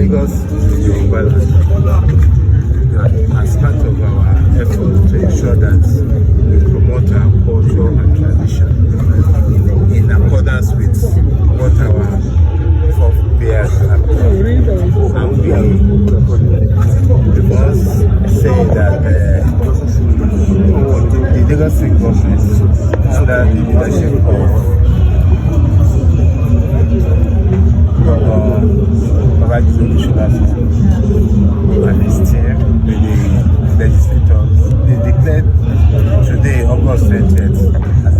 Lagos Yoruba as part of our effort to ensure that we promote our culture and tradition in accordance with what our forebears have done. And we must say that the Lagos State government, under the leadership of and his team with the legislators, they declared today, August 20th, as